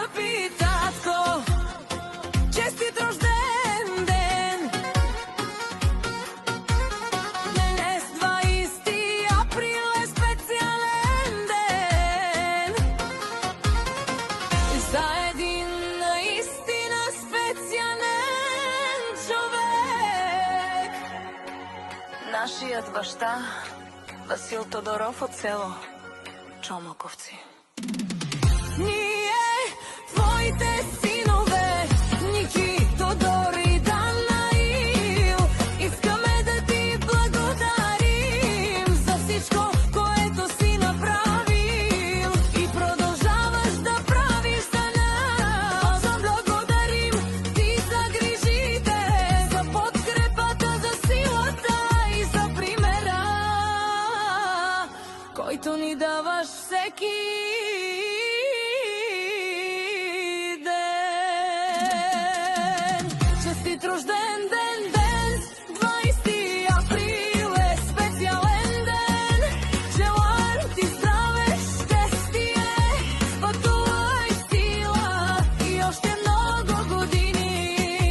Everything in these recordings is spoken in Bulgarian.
skъпи татко, честит рожден ден! Днес 20 април е специален ден за един наистина специален човек. Нашият баща Васил Тодоров от село Чомаковци. Ние, твоите синове, Ники, Тодор и Данаил, искаме да ти благодарим за всичко, което си направил и продължаваш да правиш за нас. Благодарим ти за грижите, за подкрепата, за силата и за примера, който ни даваш всеки ден. Честит рожден ден, ден, 20 април е специален ден. Желаем ти здраве, щастие, пътувай сила и още много години,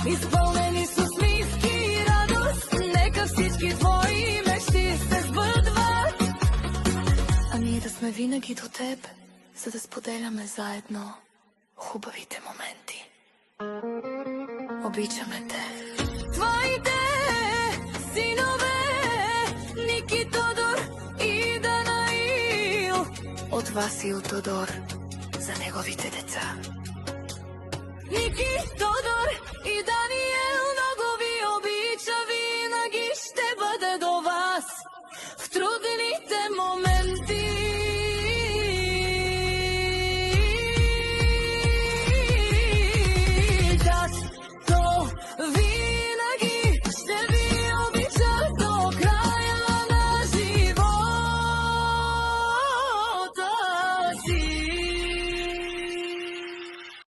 изпълнени с усмивки и радост. Нека всички твои мечти се сбъдват, а ние да сме винаги до теб, за да споделяме заедно хубавите моменти. Обичаме те. Твоите синове, Ники, Тодор и Данаил, от Васил Тодор за неговите деца. Ники, Тодор и Даниел.